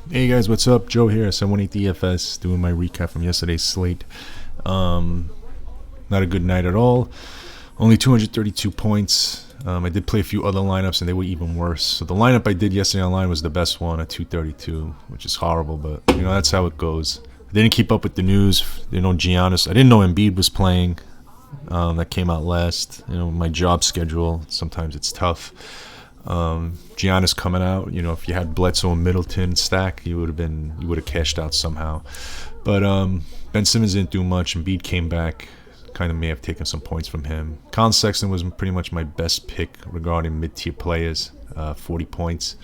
Hey guys, what's up? Joe here, 718 DFS, doing my recap from yesterday's slate. Not a good night at all. Only 232 points. I did play a few other lineups and they were even worse. So the lineup I did yesterday online was the best one at 232, which is horrible, but that's how it goes. I didn't keep up with the news. Giannis. I didn't know Embiid was playing. That came out last. My job schedule, sometimes it's tough. Giannis coming out, if you had Bledsoe and Middleton stack, you would have cashed out somehow. But Ben Simmons didn't do much. Embiid came back, kind of may have taken some points from him. Colin Sexton was pretty much my best pick regarding mid-tier players, 40 points.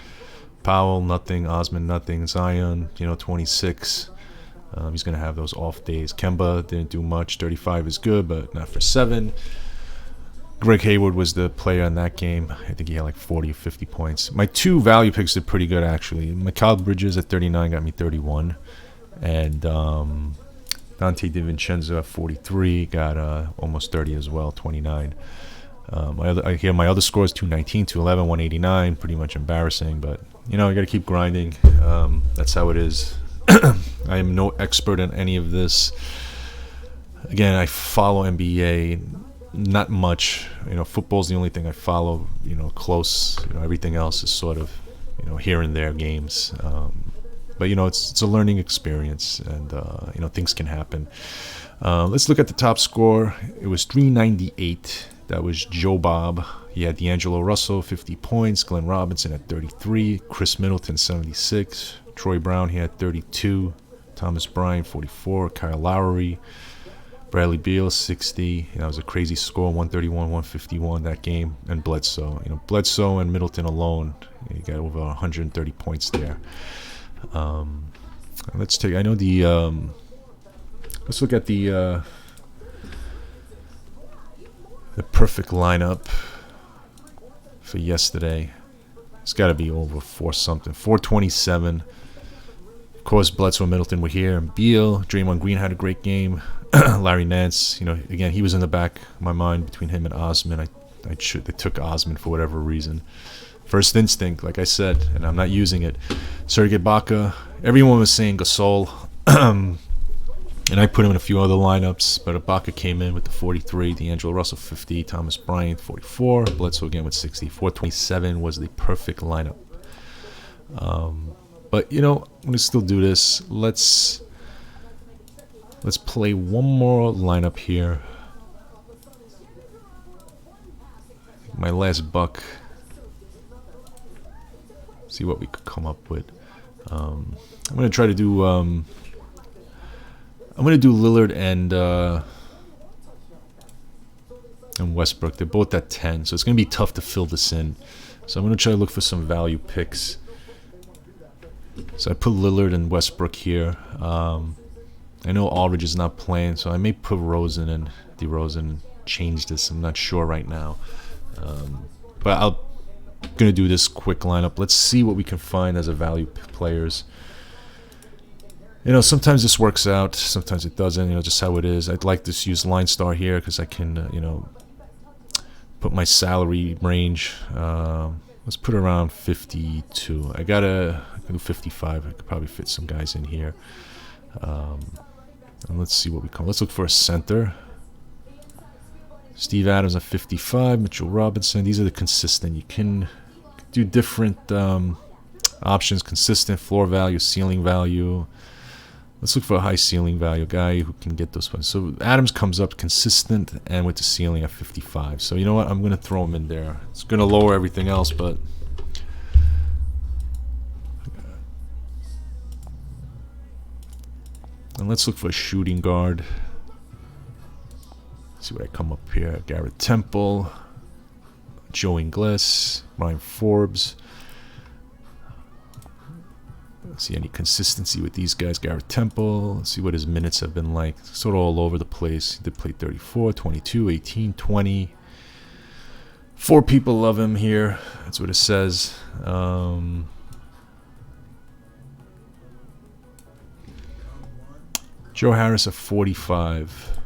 Powell, nothing. Osman, nothing. Zion, 26. He's going to have those off days. Kemba didn't do much. 35 is good, but not for 7. Greg Hayward was the player in that game. I think he had like 40 or 50 points. My 2 value picks did pretty good, actually. Mikal Bridges at 39 got me 31. And Dante DiVincenzo at 43 got almost 30 as well, 29. My other scores, 219, 211, 189. Pretty much embarrassing, but, you got to keep grinding. That's how it is. I am no expert in any of this. Again, I follow NBA. Not much. Football's the only thing I follow, close. Everything else is sort of, here and there games. But, it's a learning experience and, things can happen. Let's look at the top score. It was 398. That was Joe Bob. He had D'Angelo Russell, 50 points. Glenn Robinson at 33. Chris Middleton, 76. Troy Brown, he had 32. Thomas Bryant, 44. Kyle Lowry. Bradley Beal, 60. That was a crazy score, 131, 151 that game. And Bledsoe. Bledsoe and Middleton alone, you got over 130 points there. Let's look at the perfect lineup for yesterday. It's got to be over 427. Of course, Bledsoe and Middleton were here. And Beal, Draymond Green had a great game. Larry Nance, again, he was in the back of my mind between him and Osman. I took Osman for whatever reason. First instinct, like I said, and I'm not using it. Serge Ibaka, everyone was saying Gasol, and I put him in a few other lineups, but Ibaka came in with the 43, D'Angelo Russell 50, Thomas Bryant 44, Bledsoe again with 60. 427 was the perfect lineup. But I'm gonna still do this. Let's play one more lineup here. My last buck. See what we could come up with. I'm gonna try to do. I'm gonna do Lillard and Westbrook. They're both at 10, so it's gonna be tough to fill this in. So I'm gonna try to look for some value picks. So I put Lillard and Westbrook here. I know Aldridge is not playing, so I may put Rosen and DeRozan. Change this. I'm not sure right now. But I'm going to do this quick lineup. Let's see what we can find as a value players. Sometimes this works out. Sometimes it doesn't. Just how it is. I'd like to use Line Star here because I can, put my salary range. Let's put around 52. I can do 55. I could probably fit some guys in here. And let's see what we come. Let's look for a center. Steve Adams at 55. Mitchell Robinson. These are the consistent. You can do different options. Consistent floor value, ceiling value. Let's look for a high ceiling value guy who can get those points. So Adams comes up consistent and with the ceiling at 55. So you know what? I'm going to throw him in there. It's going to lower everything else, but and let's look for a shooting guard. See what I come up here. Gareth Temple, Joe Ingles, Ryan Forbes. Let's see any consistency with these guys. Gareth Temple. Let's see what his minutes have been like. Sort of all over the place. He did play 34, 22, 18, 20. 4 people love him here. That's what it says. Joe Harris at 45.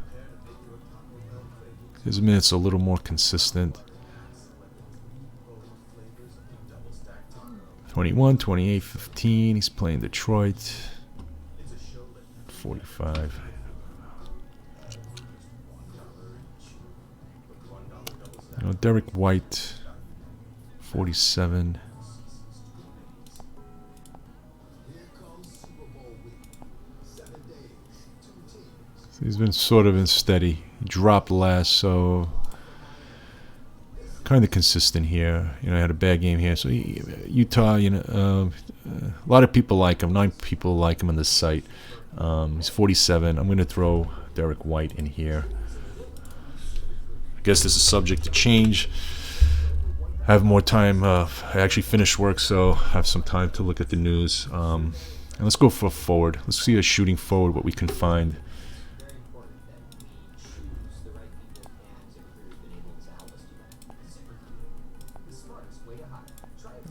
His minutes are a little more consistent. 21, 28, 15. He's playing Detroit. 45. You know, Derek White, 47. So he's been sort of steady. He dropped last, so kind of consistent here. You know, I had a bad game here. So Utah, you know, a lot of people like him. 9 people like him on this site. He's 47. I'm going to throw Derek White in here. I guess this is subject to change. I have more time. I actually finished work, so I have some time to look at the news. And let's go for a forward. Let's see a shooting forward, what we can find.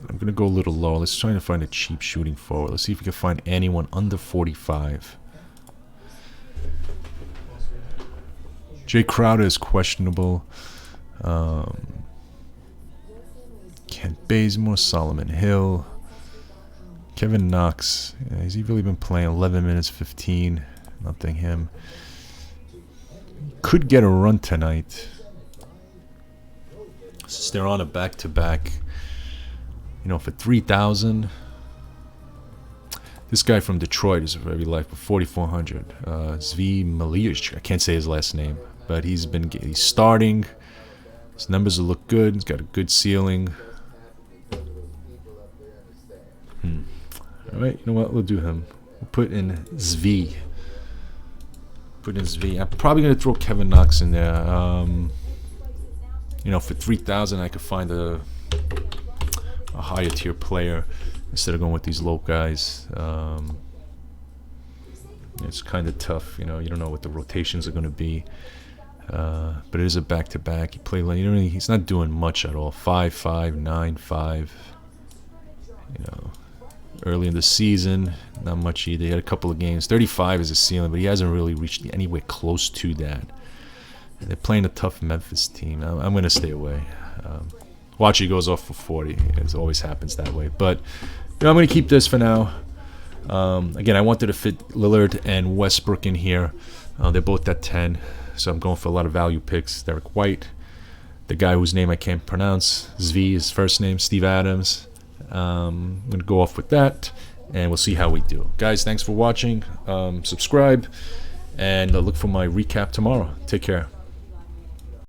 I'm going to go a little low. Let's try to find a cheap shooting forward. Let's see if we can find anyone under 45. Jay Crowder is questionable. Kent Bazemore, Solomon Hill, Kevin Knox. Yeah, has he really been playing? 11 minutes, 15. Nothing him. Could get a run tonight. Since they're on a back-to-back. You know, for 3,000. This guy from Detroit is very likely, 4,400. Zvi Maliush. I can't say his last name, but he's starting. His numbers will look good. He's got a good ceiling. All right, you know what? We'll do him. We'll put in Zvi. I'm probably gonna throw Kevin Knox in there. You know, for 3,000, I could find a higher tier player instead of going with these low guys. It's kind of tough, you know. You don't know what the rotations are going to be, but it is a back-to-back. He played, you know, he's not doing much at all. 5-5, 9-5. You know, early in the season, not much either. He had a couple of games. 35 is a ceiling, but he hasn't really reached anywhere close to that. And they're playing a tough Memphis team. I'm going to stay away. Watch, he goes off for 40. It always happens that way. But you know, I'm going to keep this for now. Again, I wanted to fit Lillard and Westbrook in here. They're both at 10, so I'm going for a lot of value picks. Derek White, the guy whose name I can't pronounce, Zvi, his first name, Steve Adams. I'm going to go off with that, and we'll see how we do. Guys, thanks for watching. Subscribe, and look for my recap tomorrow. Take care.